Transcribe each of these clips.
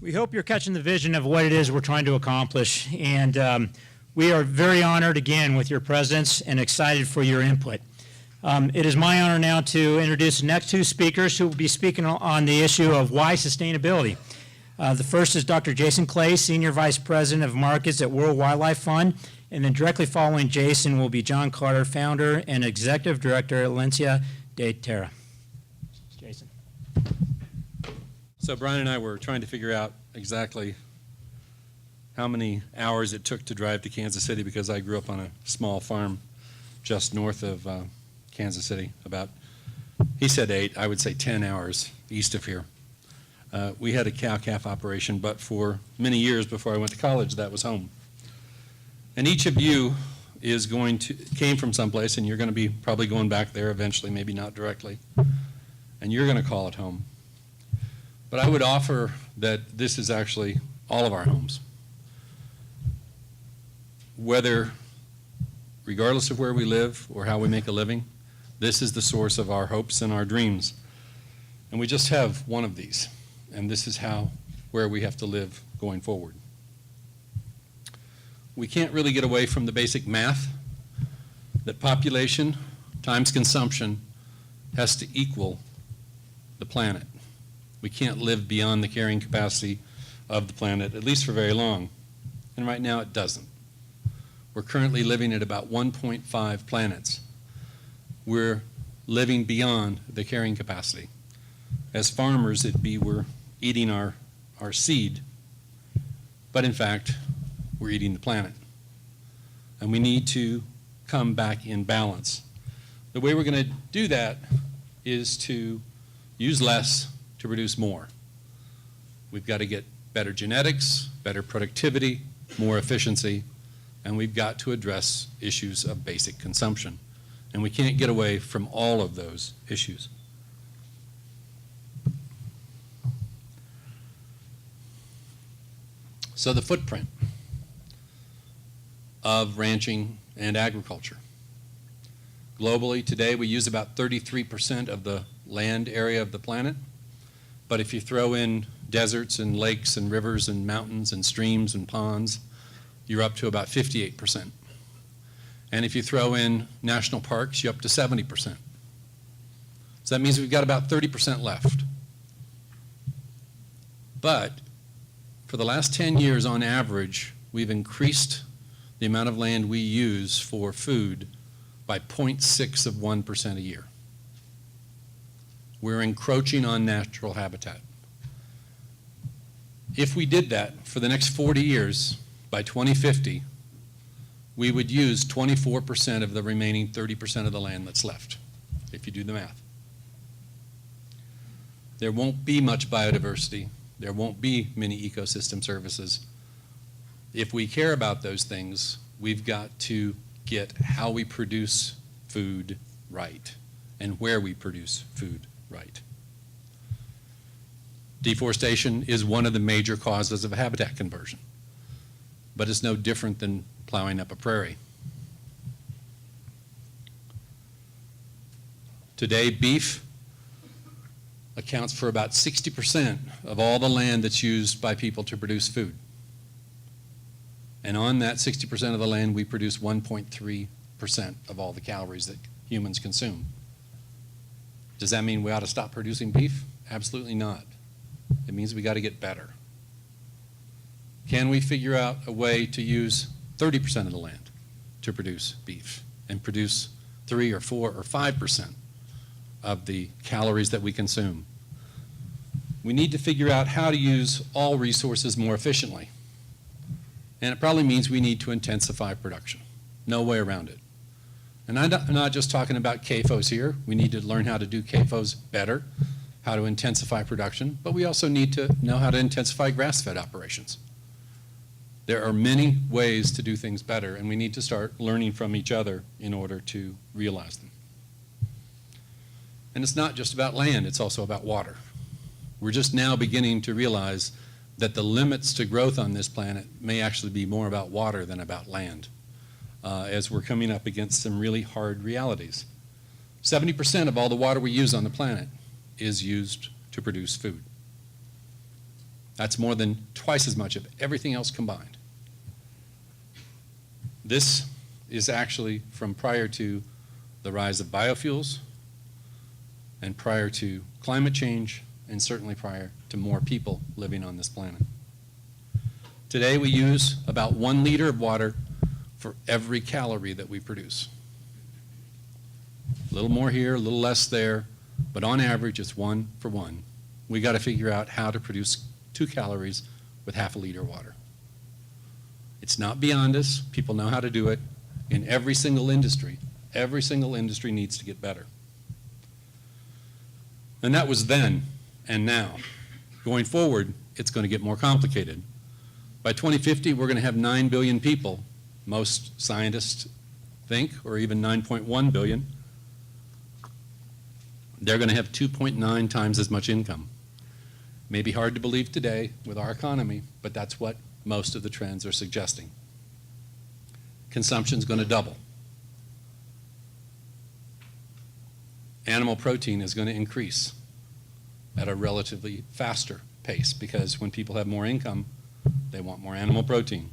We hope you're catching the vision of what it is we're trying to accomplish, and we are very honored again with your presence and excited for your input. It is my honor now to introduce the next two speakers who will be speaking on the issue of why sustainability. The first is Dr. Jason Clay, Senior Vice President of Markets at World Wildlife Fund, and then directly following Jason will be John Carter, Founder and Executive Director at Lencia de Terra. Jason. So Brian and I were trying to figure out exactly how many hours it took to drive to Kansas City, because I grew up on a small farm just north of Kansas City. He said 8, I would say 10 hours east of here. We had a cow-calf operation, but for many years before I went to college, that was home. And each of you came from someplace, and you're going to be probably going back there eventually, maybe not directly, and you're going to call it home. But I would offer that this is actually all of our homes. Regardless of where we live or how we make a living, this is the source of our hopes and our dreams. And we just have one of these, and this is where we have to live going forward. We can't really get away from the basic math that population times consumption has to equal the planet. We can't live beyond the carrying capacity of the planet, at least for very long. And right now it doesn't. We're currently living at about 1.5 planets. We're living beyond the carrying capacity. As farmers, we're eating our seed, but in fact, we're eating the planet. And we need to come back in balance. The way we're going to do that is to use less to produce more. We've got to get better genetics, better productivity, more efficiency, and we've got to address issues of basic consumption. And we can't get away from all of those issues. So the footprint of ranching and agriculture. Globally, today we use about 33% of the land area of the planet. But if you throw in deserts and lakes and rivers and mountains and streams and ponds, you're up to about 58%. And if you throw in national parks, you're up to 70%. So that means we've got about 30% left. But for the last 10 years, on average, we've increased the amount of land we use for food by 0.6% a year. We're encroaching on natural habitat. If we did that for the next 40 years, by 2050, we would use 24% of the remaining 30% of the land that's left, if you do the math. There won't be much biodiversity. There won't be many ecosystem services. If we care about those things, we've got to get how we produce food right and where we produce food right. Deforestation is one of the major causes of habitat conversion, but it's no different than plowing up a prairie. Today, beef accounts for about 60% of all the land that's used by people to produce food. And on that 60% of the land, we produce 1.3% of all the calories that humans consume. Does that mean we ought to stop producing beef? Absolutely not. It means we got to get better. Can we figure out a way to use 30% of the land to produce beef and produce 3 or 4 or 5% of the calories that we consume? We need to figure out how to use all resources more efficiently. And it probably means we need to intensify production. No way around it. And I'm not just talking about CAFOs here. We need to learn how to do CAFOs better, how to intensify production, but we also need to know how to intensify grass-fed operations. There are many ways to do things better, and we need to start learning from each other in order to realize them. And it's not just about land, it's also about water. We're just now beginning to realize that the limits to growth on this planet may actually be more about water than about land, as we're coming up against some really hard realities. 70% of all the water we use on the planet is used to produce food. That's more than twice as much of everything else combined. This is actually from prior to the rise of biofuels and prior to climate change and certainly prior to more people living on this planet. Today we use about 1 liter of water for every calorie that we produce. A little more here, a little less there, but on average it's 1 for 1. We got to figure out how to produce 2 calories with half a liter of water. It's not beyond us. People know how to do it in every single industry. Every single industry needs to get better. And that was then and now. Going forward, it's going to get more complicated. By 2050, we're going to have 9 billion people, most scientists think, or even 9.1 billion. They're going to have 2.9 times as much income. May be hard to believe today with our economy, but that's what most of the trends are suggesting. Consumption's going to double. Animal protein is going to increase at a relatively faster pace because when people have more income, they want more animal protein.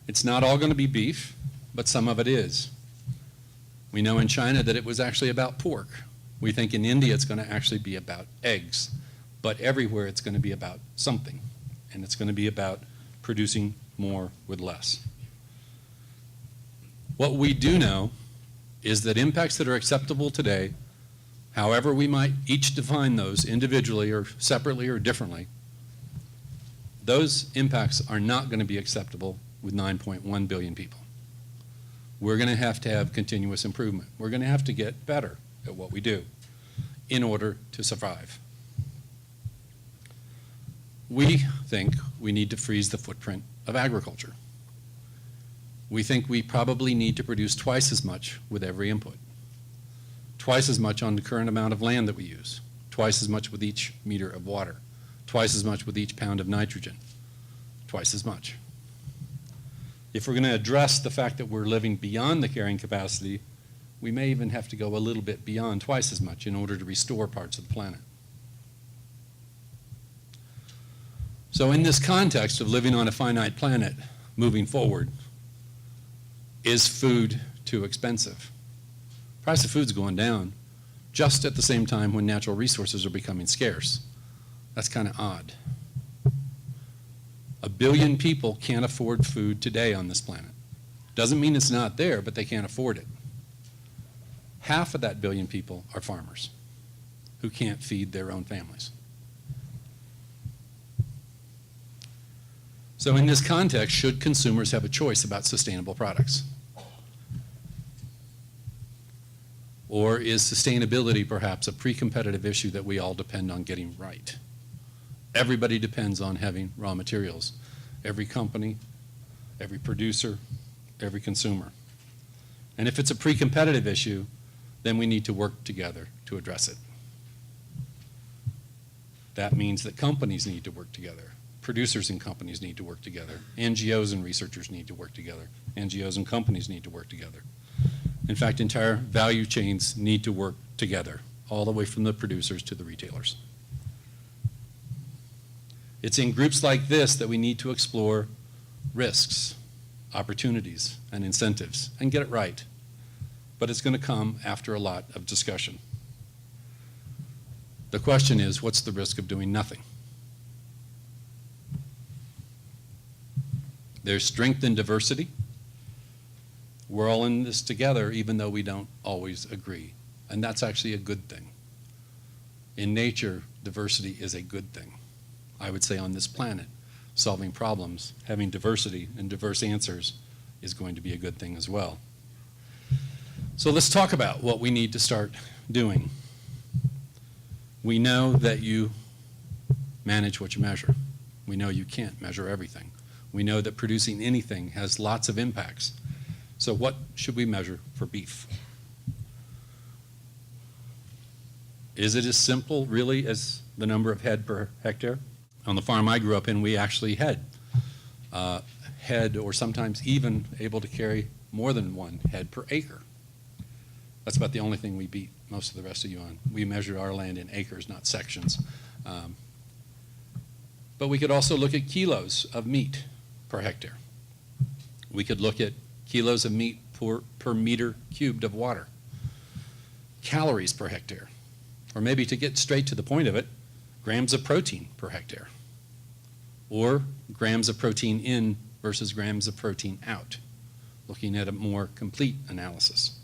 It's not all going to be beef, but some of it is. We know in China that it was actually about pork. We think in India it's going to actually be about eggs, but everywhere it's going to be about something, and it's going to be about producing more with less. What we do know is that impacts that are acceptable today, however we might each define those individually or separately or differently, those impacts are not going to be acceptable with 9.1 billion people. We're going to have continuous improvement. We're going to have to get better at what we do in order to survive. We think we need to freeze the footprint of agriculture. We think we probably need to produce twice as much with every input, twice as much on the current amount of land that we use, twice as much with each meter of water, twice as much with each pound of nitrogen, twice as much. If we're going to address the fact that we're living beyond the carrying capacity, we may even have to go a little bit beyond twice as much in order to restore parts of the planet. So in this context of living on a finite planet moving forward, is food too expensive? Price of food's going down just at the same time when natural resources are becoming scarce. That's kind of odd. 1 billion people can't afford food today on this planet. Doesn't mean it's not there, but they can't afford it. Half of that 1 billion people are farmers who can't feed their own families. So in this context, should consumers have a choice about sustainable products? Or is sustainability perhaps a pre-competitive issue that we all depend on getting right? Everybody depends on having raw materials. Every company, every producer, every consumer. And if it's a pre-competitive issue, then we need to work together to address it. That means that companies need to work together. Producers and companies need to work together. NGOs and researchers need to work together. NGOs and companies need to work together. In fact, entire value chains need to work together, all the way from the producers to the retailers. It's in groups like this that we need to explore risks, opportunities, and incentives, and get it right. But it's going to come after a lot of discussion. The question is, what's the risk of doing nothing? There's strength in diversity. We're all in this together, even though we don't always agree. And that's actually a good thing. In nature, diversity is a good thing. I would say on this planet, solving problems, having diversity and diverse answers is going to be a good thing as well. So let's talk about what we need to start doing. We know that you manage what you measure. We know you can't measure everything. We know that producing anything has lots of impacts. So what should we measure for beef? Is it as simple, really, as the number of head per hectare? On the farm I grew up in, we actually had head, or sometimes even able to carry more than 1 head per acre. That's about the only thing we beat most of the rest of you on. We measure our land in acres, not sections. But we could also look at kilos of meat per hectare. We could look at kilos of meat per meter cubed of water, calories per hectare, or maybe to get straight to the point of it, grams of protein per hectare, or grams of protein in versus grams of protein out, looking at a more complete analysis.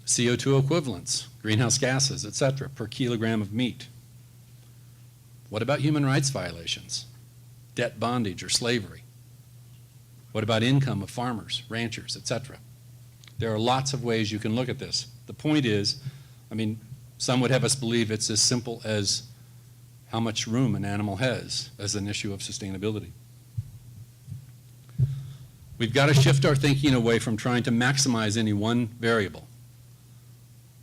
CO2 equivalents, greenhouse gases, etc., per kilogram of meat. What about human rights violations, debt bondage or slavery? What about income of farmers, ranchers, etc.? There are lots of ways you can look at this. The point is, I mean, some would have us believe it's as simple as how much room an animal has as an issue of sustainability. We've got to shift our thinking away from trying to maximize any one variable,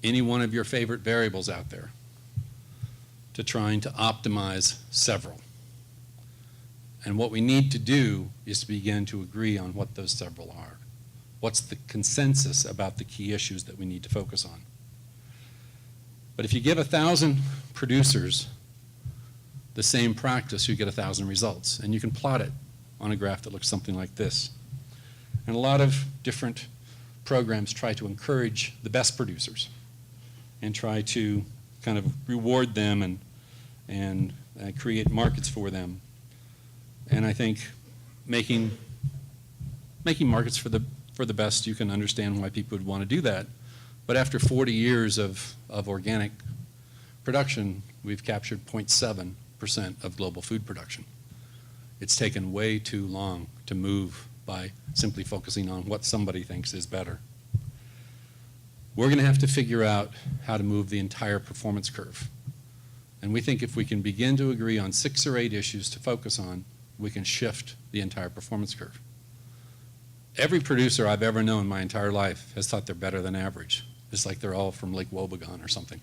any one of your favorite variables out there, to trying to optimize several. And what we need to do is to begin to agree on what those several are. What's the consensus about the key issues that we need to focus on? But if you give 1,000 producers the same practice, you get 1,000 results. And you can plot it on a graph that looks something like this. And a lot of different programs try to encourage the best producers and try to kind of reward them and create markets for them. And I think making markets for the best, you can understand why people would want to do that. But after 40 years of organic production, we've captured 0.7% of global food production. It's taken way too long to move by simply focusing on what somebody thinks is better. We're going to have to figure out how to move the entire performance curve. And we think if we can begin to agree on 6 or 8 issues to focus on, we can shift the entire performance curve. Every producer I've ever known my entire life has thought they're better than average. It's like they're all from Lake Wobegon or something.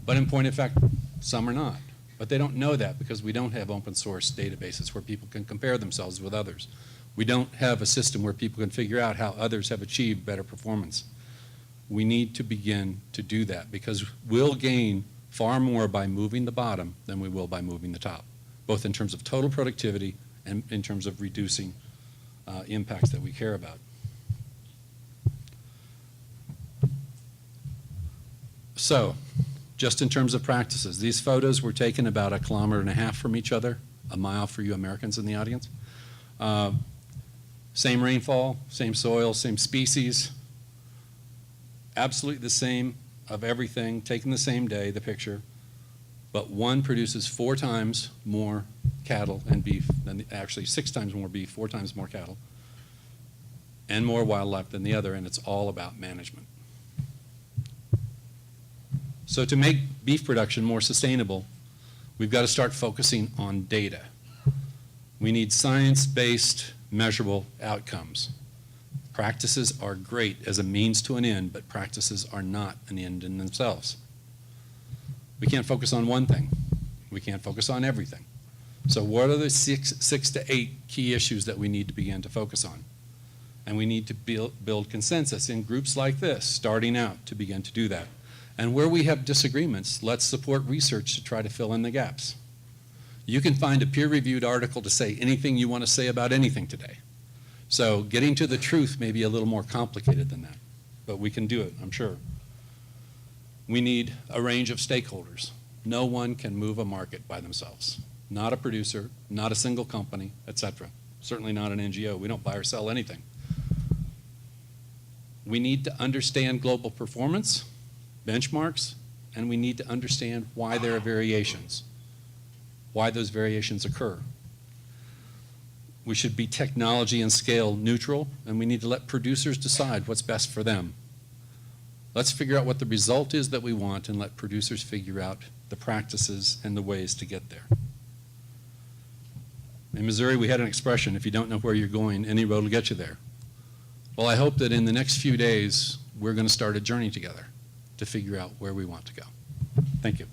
But in point of fact, some are not. But they don't know that because we don't have open source databases where people can compare themselves with others. We don't have a system where people can figure out how others have achieved better performance. We need to begin to do that because we'll gain far more by moving the bottom than we will by moving the top, both in terms of total productivity and in terms of reducing impacts that we care about. So, just in terms of practices, these photos were taken about 1.5 kilometers from each other, a mile for you Americans in the audience. Same rainfall, same soil, same species, absolutely the same of everything, taken the same day, the picture, but one produces 4 times more cattle and beef than actually 6 times more beef, 4 times more cattle, and more wildlife than the other, and it's all about management. So to make beef production more sustainable, we've got to start focusing on data. We need science-based, measurable outcomes. Practices are great as a means to an end, but practices are not an end in themselves. We can't focus on one thing. We can't focus on everything. So what are the 6 to 8 key issues that we need to begin to focus on? And we need to build consensus in groups like this, starting out to begin to do that. And where we have disagreements, let's support research to try to fill in the gaps. You can find a peer-reviewed article to say anything you want to say about anything today. So getting to the truth may be a little more complicated than that, but we can do it, I'm sure. We need a range of stakeholders. No one can move a market by themselves. Not a producer, not a single company, etc. Certainly not an NGO. We don't buy or sell anything. We need to understand global performance, benchmarks, and we need to understand why there are variations, why those variations occur. We should be technology and scale neutral, and we need to let producers decide what's best for them. Let's figure out what the result is that we want and let producers figure out the practices and the ways to get there. In Missouri, we had an expression, if you don't know where you're going, any road will get you there. Well, I hope that in the next few days, we're going to start a journey together to figure out where we want to go. Thank you.